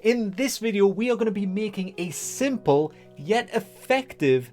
In this video, we are going to be making a simple yet effective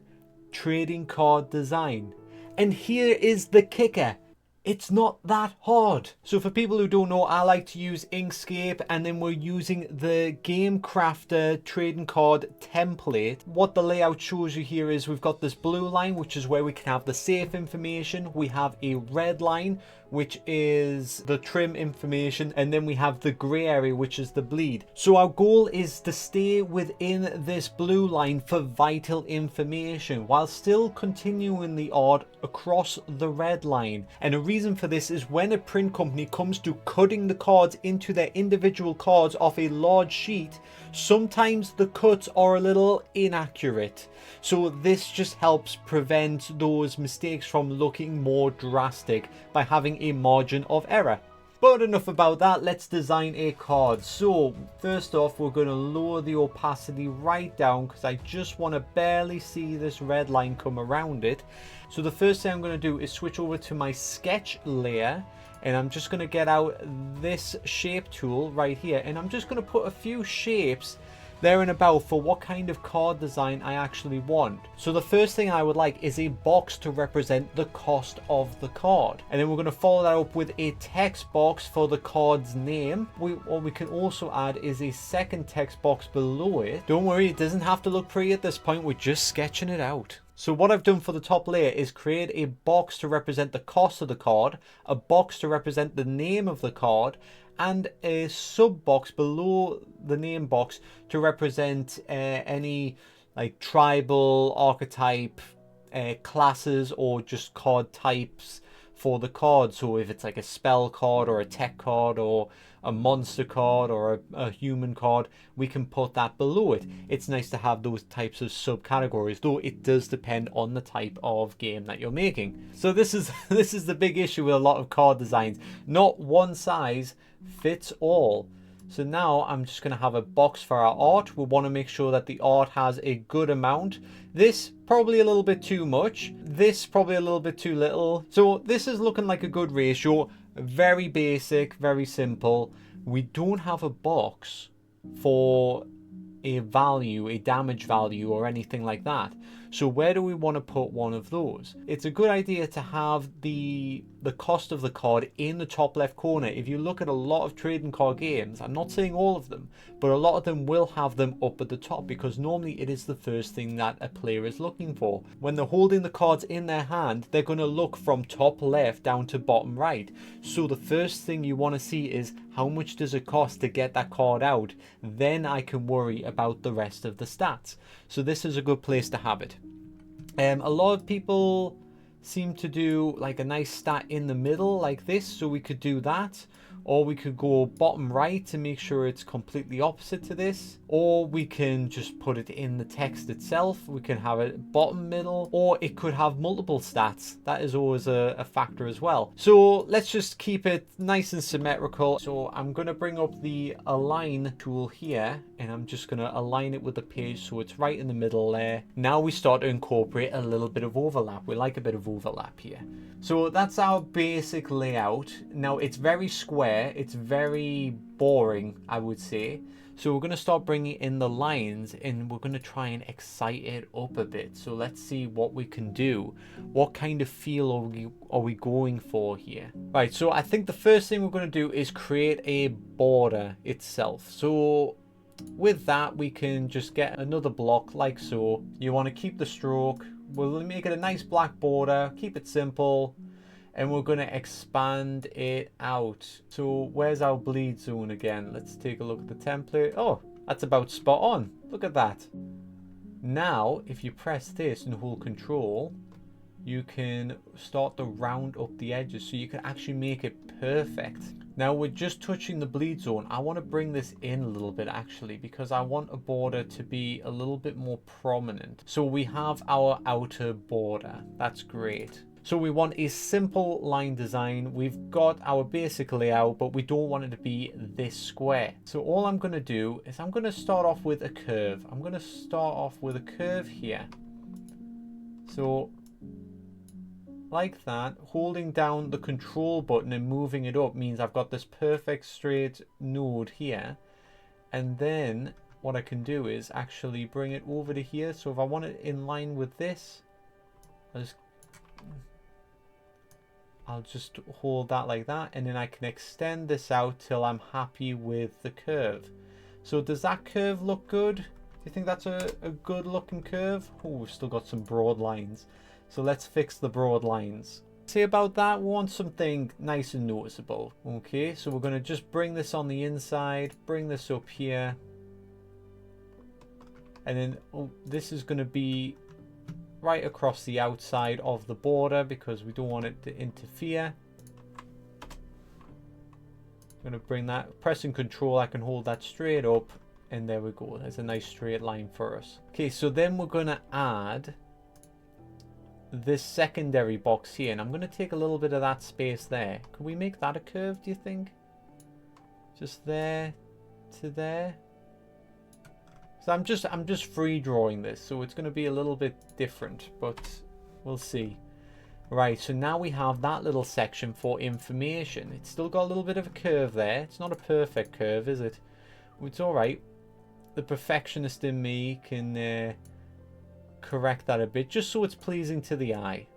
trading card design. And here is the kicker. It's not that hard. So for people who don't know, I like to use Inkscape, and then we're using the Game Crafter trading card template. What the layout shows you here is we've got this blue line, which is where we can have the safe information. We have a red line, which is the trim information, and then we have the gray area, which is the bleed. So our goal is to stay within this blue line for vital information while still continuing the art across the red line. And a reason for this is when a print company comes to cutting the cards into their individual cards off a large sheet, sometimes the cuts are a little inaccurate. So this just helps prevent those mistakes from looking more drastic by having a margin of error. But enough about that, let's design a card. So first off, we're going to lower the opacity right down because I just want to barely see this red line come around it. So the first thing I'm going to do is switch over to my sketch layer, and I'm just going to get out this shape tool right here, and I'm just going to put a few shapes there and about for what kind of card design I actually want. So the first thing I would like is a box to represent the cost of the card, and then we're going to follow that up with a text box for the card's name. What we can also add is a second text box below it. Don't worry, it doesn't have to look pretty at this point, we're just sketching it out. So what I've done for the top layer is create a box to represent the cost of the card, a box to represent the name of the card, and a sub box below the name box to represent any like tribal archetype classes or just card types for the card. So if it's like a spell card or a tech card or a monster card or a human card, we can put that below it. It's nice to have those types of subcategories, though it does depend on the type of game that you're making. So this is the big issue with a lot of card designs. Not one size fits all. So now I'm just going to have a box for our art. We want to make sure that the art has a good amount. This probably a little bit too much. This probably a little bit too little. So this is looking like a good ratio. Very basic, very simple. We don't have a box for a value, a damage value or anything like that. So where do we want to put one of those? It's a good idea to have the cost of the card in the top left corner. If you look at a lot of trading card games, I'm not saying all of them, but a lot of them will have them up at the top because normally it is the first thing that a player is looking for. When they're holding the cards in their hand, they're going to look from top left down to bottom right. So the first thing you want to see is how much does it cost to get that card out? Then I can worry about the rest of the stats. So this is a good place to have it. A lot of people seem to do like a nice stat in the middle like this, so we could do that, or we could go bottom right to make sure it's completely opposite to this, or we can just put it in the text itself. We can have it bottom middle, or it could have multiple stats. That is always a factor as well. So let's just keep it nice and symmetrical. So I'm going to bring up the align tool here, and I'm just going to align it with the page so it's right in the middle there. Now we start to incorporate a little bit of overlap. We like a bit of overlap here. So that's our basic layout. Now it's very square, it's very boring, I would say. So we're going to start bringing in the lines, and we're going to try and excite it up a bit. So let's see what we can do. What kind of feel are we going for here? Right, so I think the first thing we're going to do is create a border itself. So with that, we can just get another block like so. You want to keep the stroke. We'll make it a nice black border, keep it simple, and we're going to expand it out. So where's our bleed zone again? Let's take a look at the template. Oh, that's about spot on. Look at that. Now, if you press this and hold control, you can start to round up the edges so you can actually make it perfect. Now we're just touching the bleed zone. I want to bring this in a little bit actually, because I want a border to be a little bit more prominent. So we have our outer border. That's great. So we want a simple line design. We've got our basic layout, but we don't want it to be this square. So all I'm going to do is I'm going to start off with a curve. I'm going to start off with a curve here. So like that, holding down the control button and moving it up means I've got this perfect straight node here. And then what I can do is actually bring it over to here. So if I want it in line with this, I'll just hold that like that, and then I can extend this out till I'm happy with the curve. So does that curve look good? Do you think that's a good looking curve? Oh, we've still got some broad lines. So let's fix the broad lines. Say about that, we want something nice and noticeable. Okay, so we're going to just bring this on the inside, bring this up here. And then this is going to be right across the outside of the border because we don't want it to interfere. I'm going to bring that, pressing control, I can hold that straight up, and there we go. There's a nice straight line for us. Okay, so then we're going to add this secondary box here, and I'm going to take a little bit of that space there. Can we make that a curve, do you think? Just there to there. So I'm just free drawing this, so it's going to be a little bit different, but we'll see. Right, so now we have that little section for information. It's still got a little bit of a curve there. It's not a perfect curve, is it? It's all right. The perfectionist in me can correct that a bit, just so it's pleasing to the eye.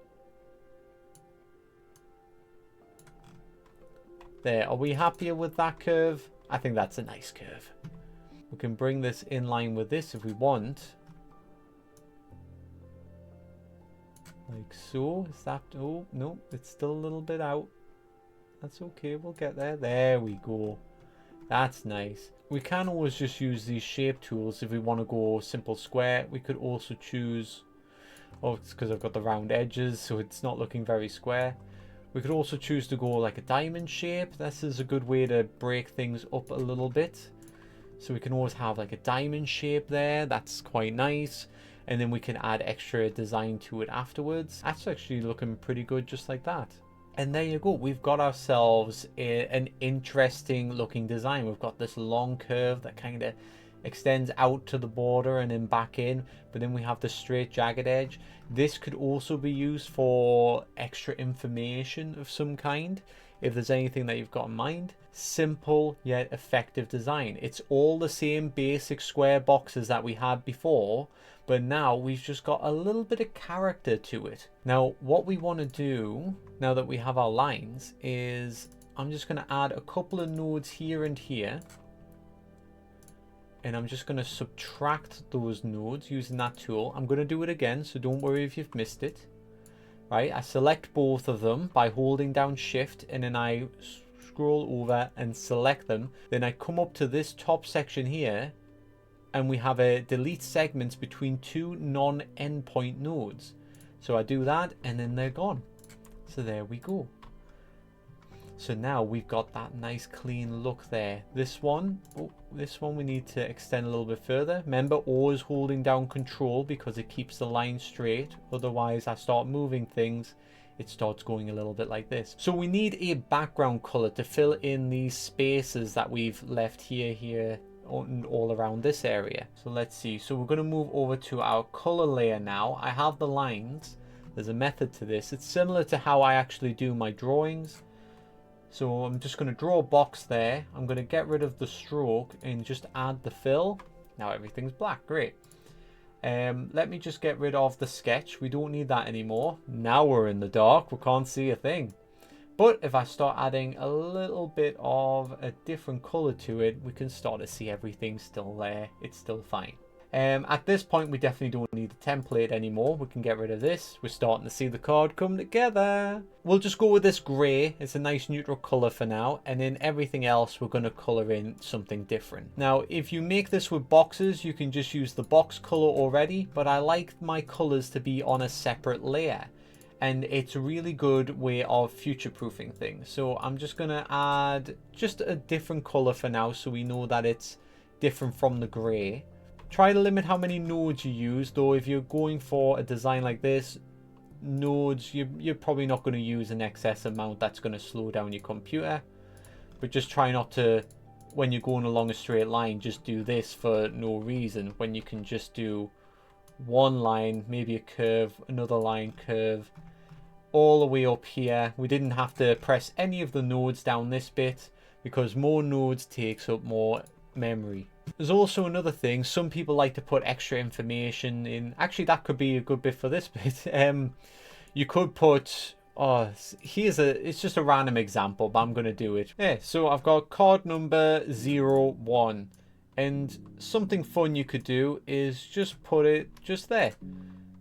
There, are we happier with that curve? I think that's a nice curve. We can bring this in line with this if we want. Like so. Is that... Oh, no. It's still a little bit out. That's okay. We'll get there. There we go. That's nice. We can always just use these shape tools if we want to go simple square. We could also choose... Oh, it's because I've got the round edges, so it's not looking very square. We could also choose to go like a diamond shape. This is a good way to break things up a little bit. So we can always have like a diamond shape there. That's quite nice. And then we can add extra design to it afterwards. That's actually looking pretty good just like that. And there you go. We've got ourselves an interesting looking design. We've got this long curve that kind of extends out to the border and then back in. But then we have the straight jagged edge. This could also be used for extra information of some kind. If there's anything that you've got in mind. Simple yet effective design. It's all the same basic square boxes that we had before, but now we've just got a little bit of character to it. Now what we want to do now that we have our lines is I'm just going to add a couple of nodes here and here, and I'm just going to subtract those nodes using that tool. I'm going to do it again, so don't worry if you've missed it. Right, I select both of them by holding down shift, and then I scroll over and select them. Then I come up to this top section here, and we have a delete segments between two non-endpoint nodes. So I do that, and then they're gone. So there we go. So now we've got that nice clean look there. This one we need to extend a little bit further. Remember, always holding down control because it keeps the line straight. Otherwise, I start moving things, it starts going a little bit like this. So we need a background color to fill in these spaces that we've left here, and all around this area. So let's see. So we're going to move over to our color layer now. I have the lines. There's a method to this. It's similar to how I actually do my drawings. So I'm just going to draw a box there. I'm going to get rid of the stroke and just add the fill. Now everything's black. Great. Let me just get rid of the sketch. We don't need that anymore. Now we're in the dark. We can't see a thing. But if I start adding a little bit of a different color to it, we can start to see everything still there. It's still fine. At this point, we definitely don't need the template anymore. We can get rid of this. We're starting to see the card come together. We'll just go with this gray. It's a nice neutral color for now. And then everything else, we're going to color in something different. Now, if you make this with boxes, you can just use the box color already. But I like my colors to be on a separate layer. And it's a really good way of future-proofing things. So I'm just going to add just a different color for now so we know that it's different from the gray. Try to limit how many nodes you use, though. If you're going for a design like this, nodes, you're probably not going to use an excess amount that's going to slow down your computer. But just try not to, when you're going along a straight line, just do this for no reason, when you can just do one line, maybe a curve, another line, curve, all the way up here. We didn't have to press any of the nodes down this bit because more nodes takes up more memory. There's also another thing. Some people like to put extra information in. Actually, that could be a good bit for this bit. You could put, oh, it's just a random example, but I'm going to do it. Yeah, so I've got card number 01. And something fun you could do is just put it just there.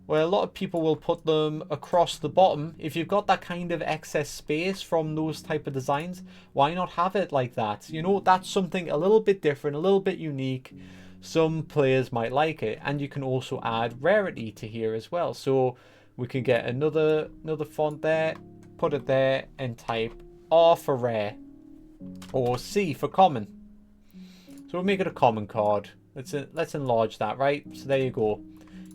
Well, a lot of people will put them across the bottom. If you've got that kind of excess space from those type of designs, why not have it like that? You know, that's something a little bit different, a little bit unique. Some players might like it. And you can also add rarity to here as well. So we can get another font there, put it there, and type R for rare or C for common. So we'll make it a common card. Let's enlarge that, right? So there you go.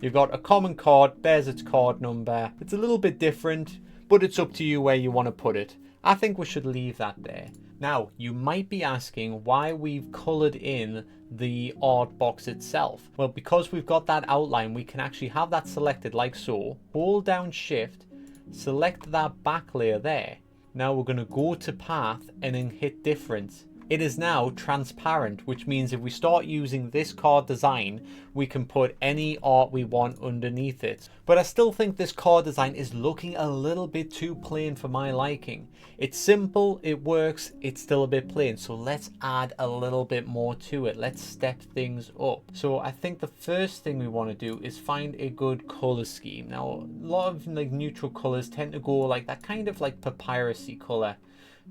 You've got a common card, there's its card number. It's a little bit different, but it's up to you where you want to put it. I think we should leave that there. Now, you might be asking why we've colored in the art box itself. Well, because we've got that outline, we can actually have that selected like so. Hold down Shift, select that back layer there. Now we're going to go to Path and then hit Difference. It is now transparent, which means if we start using this card design, we can put any art we want underneath it. But I still think this card design is looking a little bit too plain for my liking. It's simple, it works, it's still a bit plain. So let's add a little bit more to it. Let's step things up. So I think the first thing we want to do is find a good color scheme. Now, a lot of like neutral colors tend to go like that kind of like papyrusy color,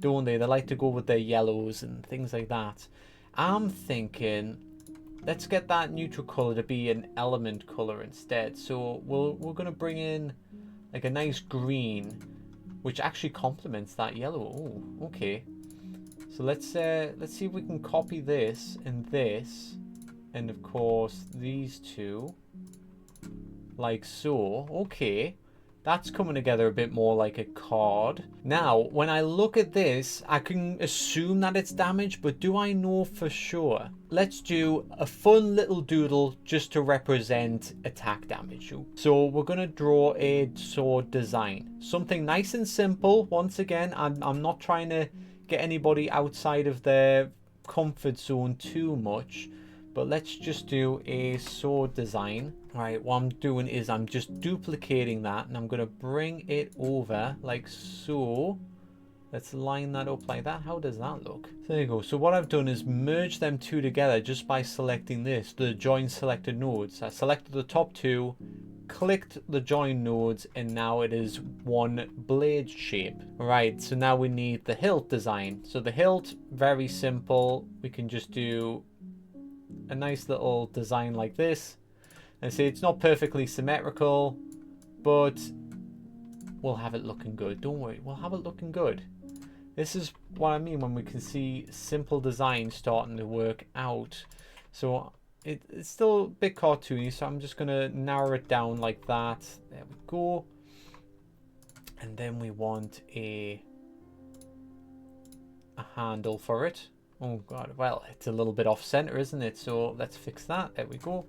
don't they? They like to go with their yellows and things like that. I'm thinking, let's get that neutral color to be an element color instead. So we're going to bring in like a nice green, which actually complements that yellow. Oh, okay. So let's see if we can copy this, and of course these two, like so. Okay. That's coming together a bit more like a card. Now, when I look at this, I can assume that it's damaged, but do I know for sure? Let's do a fun little doodle just to represent attack damage. So we're going to draw a sword design. Something nice and simple. Once again, I'm not trying to get anybody outside of their comfort zone too much. But let's just do a sword design. All right, what I'm doing is I'm just duplicating that, and I'm going to bring it over like so. Let's line that up like that. How does that look? There you go. So what I've done is merge them two together just by selecting this, the join selected nodes. I selected the top two, clicked the join nodes, and now it is one blade shape. All right, so now we need the hilt design. So the hilt, very simple. We can just do a nice little design like this. And see, it's not perfectly symmetrical, but we'll have it looking good. Don't worry, we'll have it looking good. This is what I mean when we can see simple design starting to work out. So it's still a bit cartoony, so I'm just going to narrow it down like that. There we go. And then we want a handle for it. Oh god, well, it's a little bit off center, isn't it? So let's fix that. There we go.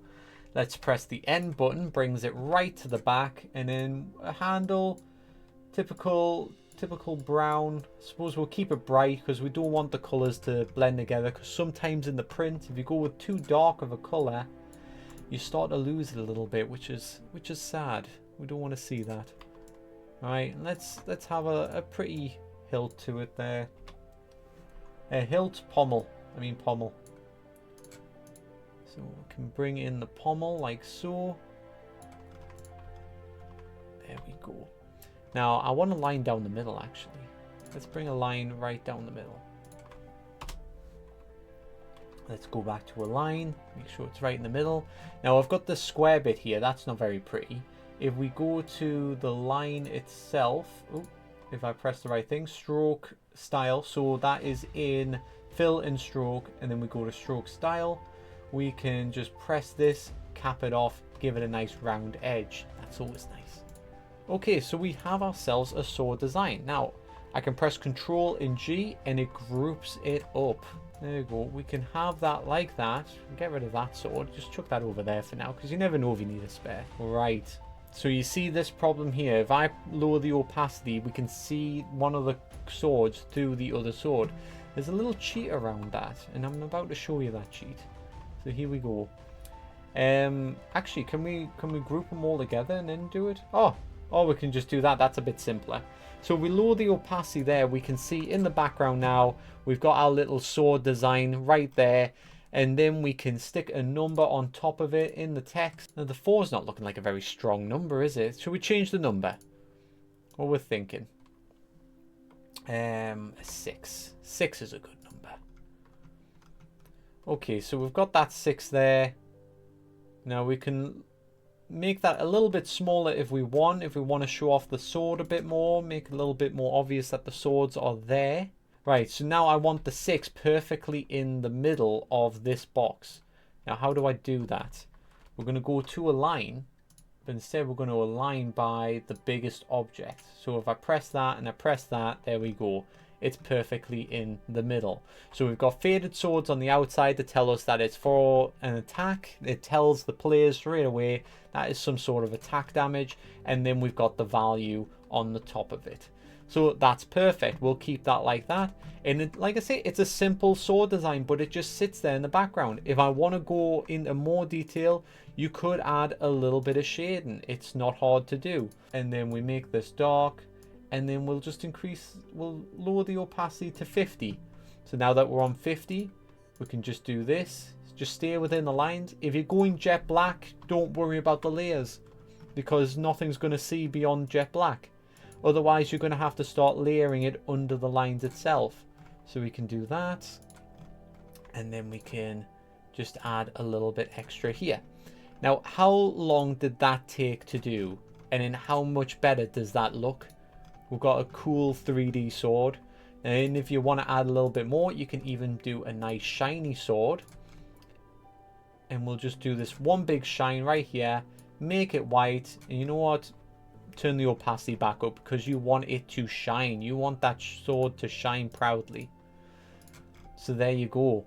Let's press the N button, brings it right to the back, and then a handle, typical brown. I suppose we'll keep it bright because we don't want the colors to blend together, because sometimes in the print, if you go with too dark of a color, you start to lose it a little bit, which is sad. We don't want to see that. All right, let's have a pretty hilt to it there. A hilt pommel. So we can bring in the pommel like so. There we go. Now I want a line down the middle actually. Let's bring a line right down the middle. Let's go back to a line. Make sure it's right in the middle. Now I've got the square bit here. That's not very pretty. If we go to the line itself, if I press the right thing, stroke style, so that is in fill and stroke, and then we go to stroke style. We can just press this, cap it off, give it a nice round edge. That's always nice. Okay, so we have ourselves a sword design. Now I can press Control and G and it groups it up. There you go. We can have that like that. Get rid of that sword. Just chuck that over there for now, because you never know if you need a spare. Right. So you see this problem here. If I lower the opacity, we can see one of the swords through the other sword. There's a little cheat around that, and I'm about to show you that cheat. So here we go. Actually, can we group them all together and then do it? Oh, we can just do that. That's a bit simpler. So we lower the opacity there. We can see in the background now, we've got our little sword design right there. And then we can stick a number on top of it in the text. Now the 4 is not looking like a very strong number, is it? Should we change the number? What we're thinking? 6. 6 is a good number. Okay, so we've got that 6 there. Now we can make that a little bit smaller if we want. If we want to show off the sword a bit more, make it a little bit more obvious that the swords are there. Right, so now I want the 6 perfectly in the middle of this box. Now how do I do that? We're going to go to align, but instead we're going to align by the biggest object. So if I press that and I press that, there we go. It's perfectly in the middle. So we've got faded swords on the outside to tell us that it's for an attack. It tells the players straight away that is some sort of attack damage. And then we've got the value on the top of it. So that's perfect. We'll keep that like that. And it, like I say, it's a simple sword design, but it just sits there in the background. If I want to go into more detail, you could add a little bit of shading. It's not hard to do. And then we make this dark. And then we'll just we'll lower the opacity to 50. So now that we're on 50, we can just do this. Just stay within the lines. If you're going jet black, don't worry about the layers, because nothing's going to see beyond jet black. Otherwise, you're going to have to start layering it under the lines itself. So we can do that. And then we can just add a little bit extra here. Now, how long did that take to do? And then how much better does that look? We've got a cool 3D sword. And if you want to add a little bit more, you can even do a nice shiny sword. And we'll just do this one big shine right here. Make it white. And you know what? Turn the opacity back up, because you want it to shine. You want that sword to shine proudly. So there you go.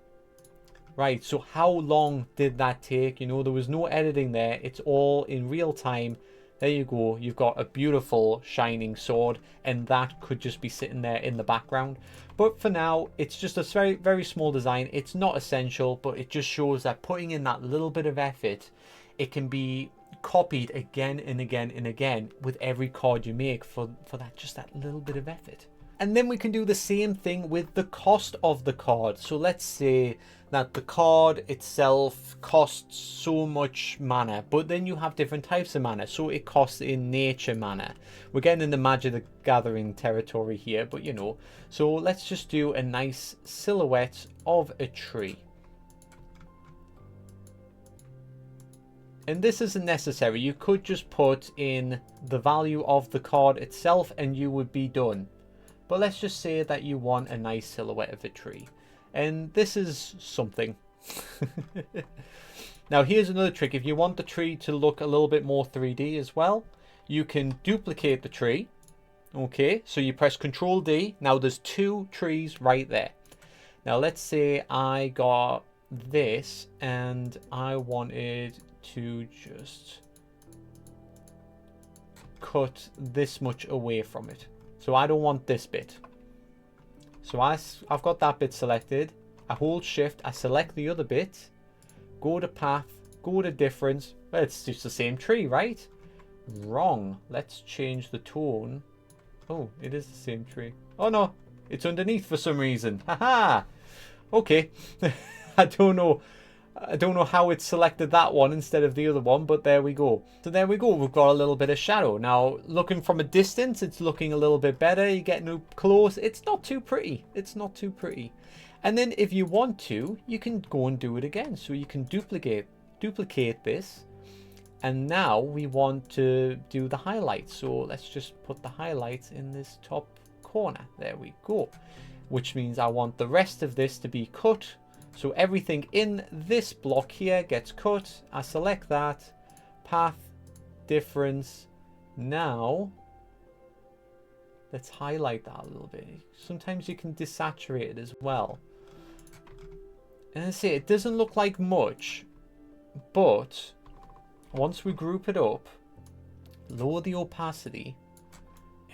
Right, so how long did that take? You know, there was no editing there. It's all in real time. There you go. You've got a beautiful shining sword, and that could just be sitting there in the background. But for now, it's just a very, very small design. It's not essential, but it just shows that putting in that little bit of effort, it can be copied again and again and again with every card you make for that, just that little bit of effort. And then we can do the same thing with the cost of the card. So let's say that the card itself costs so much mana, but then you have different types of mana. So it costs in nature mana. We're getting in the Magic the Gathering territory here, but you know. So let's just do a nice silhouette of a tree. And this isn't necessary. You could just put in the value of the card itself and you would be done. But let's just say that you want a nice silhouette of a tree. And this is something. Now here's another trick. If you want the tree to look a little bit more 3D as well, you can duplicate the tree. Okay, so you press Control D. Now there's 2 trees right there. Now let's say I got this and I wanted to just cut this much away from it. So I don't want this bit. So I've got that bit selected. I hold shift, I select the other bit, go to path, go to difference. Well, it's just the same tree, right? Wrong. Let's change the tone. Oh, it is the same tree. Oh no, it's underneath for some reason. Haha. Okay. I don't know how it selected that one instead of the other one, but there we go. So there we go. We've got a little bit of shadow. Now, looking from a distance, it's looking a little bit better. You're getting up close. It's not too pretty. It's not too pretty. And then if you want to, you can go and do it again. So you can duplicate this. And now we want to do the highlights. So let's just put the highlights in this top corner. There we go. Which means I want the rest of this to be cut. So everything in this block here gets cut. I select that. Path, difference. Now, let's highlight that a little bit. Sometimes you can desaturate it as well. And I say, it doesn't look like much, but once we group it up, lower the opacity,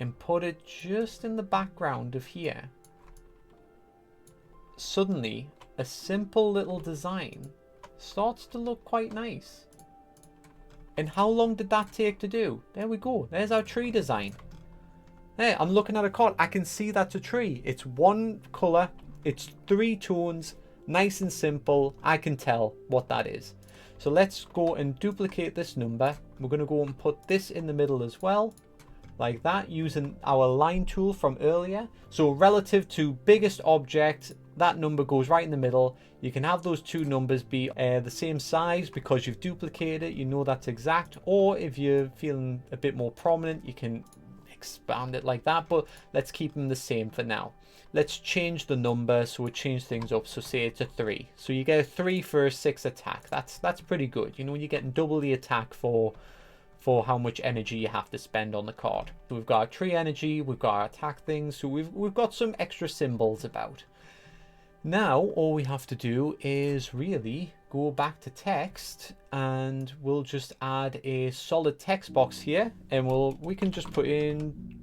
and put it just in the background of here. suddenly a simple little design starts to look quite nice. And how long did that take to do? There we go. There's our tree design. There, I'm looking at a card. I can see that's a tree. It's one color. It's 3 tones. Nice and simple. I can tell what that is. So let's go and duplicate this number. We're going to go and put this in the middle as well. Like that, using our line tool from earlier. So relative to biggest object, that number goes right in the middle. You can have those 2 numbers be the same size because you've duplicated it. You know that's exact. Or if you're feeling a bit more prominent, you can expand it like that. But let's keep them the same for now. Let's change the number, so we'll change things up. So say it's a 3. So you get a 3 for a 6 attack. That's pretty good. You know, you're getting double the attack for how much energy you have to spend on the card. So we've got our tree energy, we've got our attack things, so we've got some extra symbols about. Now all we have to do is really go back to text, and we'll just add a solid text box here, and we can just put in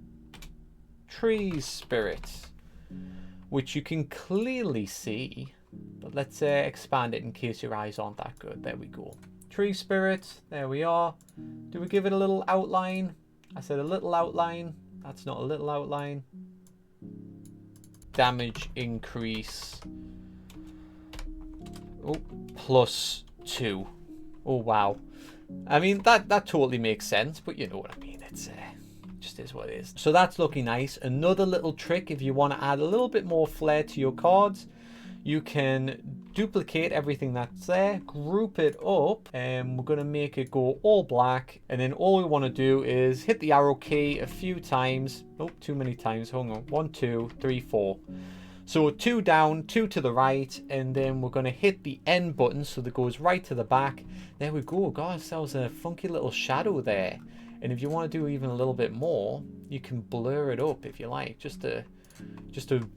tree spirit, which you can clearly see, but let's expand it in case your eyes aren't that good. There we go. Tree spirit, there we are. Do we give it a little outline? I said a little outline. That's not a little outline. Damage increase. Oh, +2. Oh, wow. I mean, that totally makes sense, but you know what I mean. It's just is what it is. So that's looking nice. Another little trick, if you want to add a little bit more flair to your cards, you can duplicate everything that's there, group it up, and we're going to make it go all black. And then all we want to do is hit the arrow key a few times. Oh, too many times. Hold on. 1, 2, 3, 4. So 2 down, 2 to the right, and then we're going to hit the end button so that goes right to the back. There we go. Got ourselves a funky little shadow there. And if you want to do even a little bit more, you can blur it up if you like, just to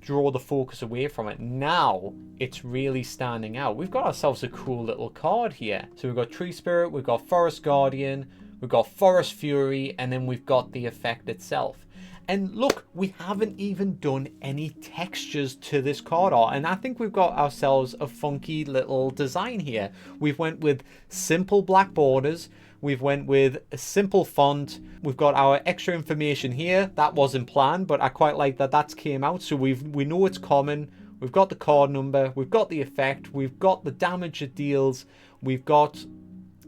draw the focus away from it. Now it's really standing out. We've got ourselves a cool little card here. So we've got Tree Spirit, we've got Forest Guardian, we've got Forest Fury, and then we've got the effect itself. And look, we haven't even done any textures to this card art, and I think we've got ourselves a funky little design here. We've went with simple black borders. We've went with a simple font. We've got our extra information here. That wasn't planned, but I quite like that that's came out. So we know it's common. We've got the card number. We've got the effect. We've got the damage it deals. We've got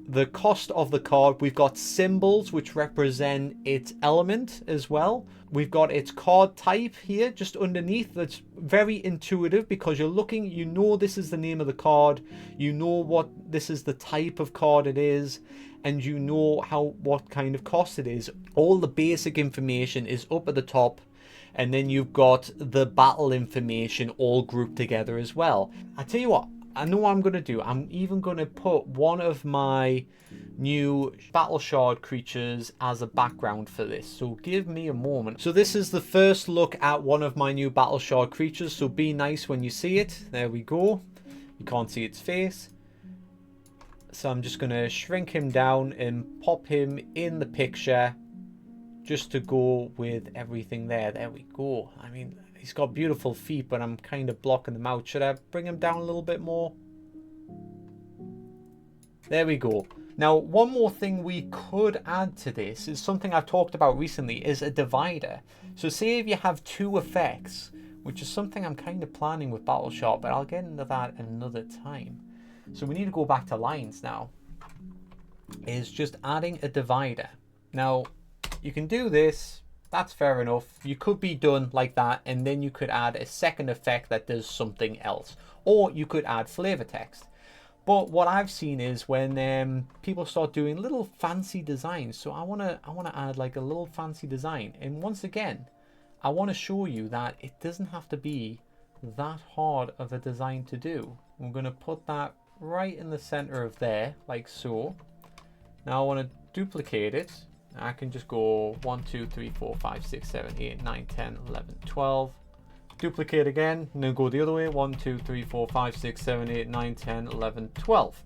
the cost of the card. We've got symbols which represent its element as well. We've got its card type here just underneath. That's very intuitive because you're looking, you know this is the name of the card, you know what this is the type of card it is, and you know what kind of cost it is. All the basic information is up at the top, and then you've got the battle information all grouped together as well. I tell you what, I know what I'm going to do. I'm even going to put one of my new battle shard creatures as a background for this. So give me a moment. So this is the first look at one of my new battle shard creatures. So be nice when you see it. There we go. You can't see its face. So I'm just going to shrink him down and pop him in the picture just to go with everything there. There we go. I mean, he's got beautiful feet, but I'm kind of blocking them out. Should I bring him down a little bit more? There we go. Now, one more thing we could add to this is something I've talked about recently, is a divider. So say if you have 2 effects, which is something I'm kind of planning with Battle Shard, but I'll get into that another time. So we need to go back to lines now. Is just adding a divider. Now, you can do this. That's fair enough. You could be done like that, and then you could add a second effect that does something else. Or you could add flavor text. But what I've seen is when people start doing little fancy designs. So I wanna add like a little fancy design. And once again, I want to show you that it doesn't have to be that hard of a design to do. I'm going to put that right in the center of there, like so. Now I want to duplicate it. I can just go 1, 2, 3, 4, 5, 6, 7, 8, 9, 10, 11, 12. Duplicate again, and then go the other way. 1, 2, 3, 4, 5, 6, 7, 8, 9, 10, 11, 12.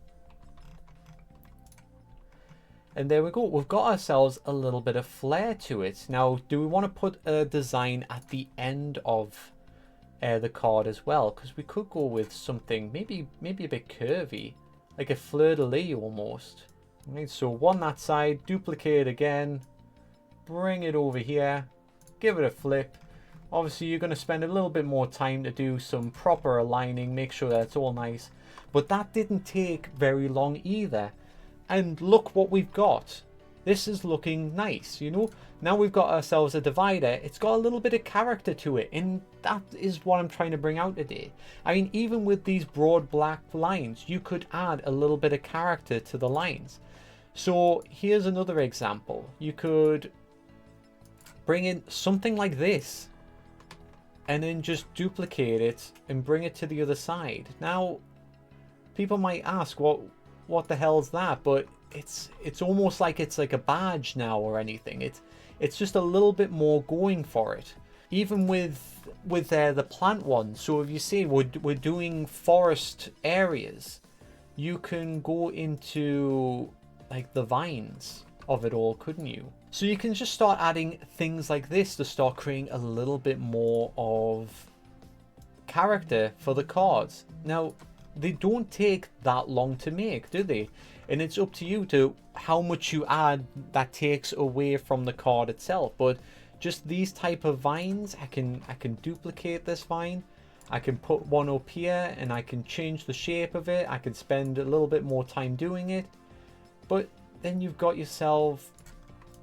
And there we go. We've got ourselves a little bit of flair to it. Now, do we want to put a design at the end of the card as well, because we could go with something maybe a bit curvy, like a fleur-de-lis almost. Right, so one that side, duplicate again, bring it over here, give it a flip. Obviously you're going to spend a little bit more time to do some proper aligning, make sure that it's all nice, but that didn't take very long either. And look what we've got. This is looking nice, you know. Now we've got ourselves a divider. It's got a little bit of character to it, and that is what I'm trying to bring out today. I mean, even with these broad black lines, you could add a little bit of character to the lines. So here's another example. You could bring in something like this and then just duplicate it and bring it to the other side. Now, people might ask, what the hell's that? But it's almost like it's like a badge now or anything. It's just a little bit more going for it. Even with the plant one. So if you see we're doing forest areas, you can go into like the vines of it all, couldn't you? So you can just start adding things like this to start creating a little bit more of character for the cards. Now, they don't take that long to make, do they? And it's up to you to how much you add that takes away from the card itself. But just these type of vines, I can duplicate this vine. I can put one up here and I can change the shape of it. I can spend a little bit more time doing it. But then you've got yourself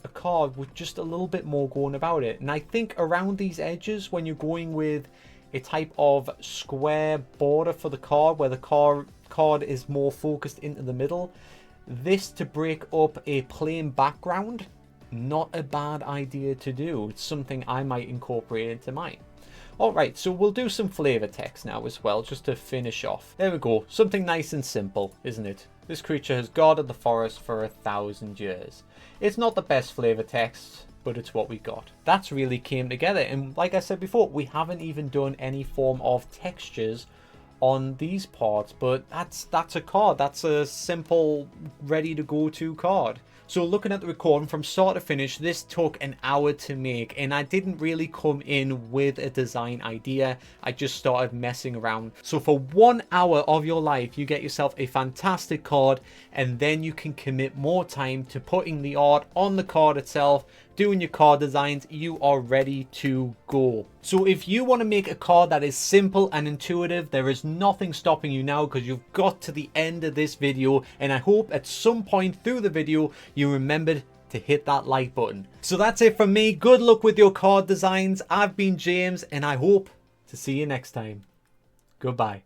a card with just a little bit more going about it. And I think around these edges, when you're going with a type of square border for the card, where the card is more focused into the middle, this to break up a plain background, not a bad idea to do. It's something I might incorporate into mine. Alright, so we'll do some flavor text now as well, just to finish off. There we go, something nice and simple, isn't it? This creature has guarded the forest for 1,000 years. It's not the best flavor text, but it's what we got. That's really came together, and like I said before, we haven't even done any form of textures on these parts, but that's a card. That's a simple, ready to go to card. So looking at the recording from start to finish, this took an hour to make, and I didn't really come in with a design idea. I just started messing around. So for 1 hour of your life, you get yourself a fantastic card, and then you can commit more time to putting the art on the card itself, doing your card designs. You are ready to go. So if you want to make a card that is simple and intuitive, there is nothing stopping you now, because you've got to the end of this video, and I hope at some point through the video you remembered to hit that like button. So that's it from me. Good luck with your card designs. I've been James, and I hope to see you next time. Goodbye.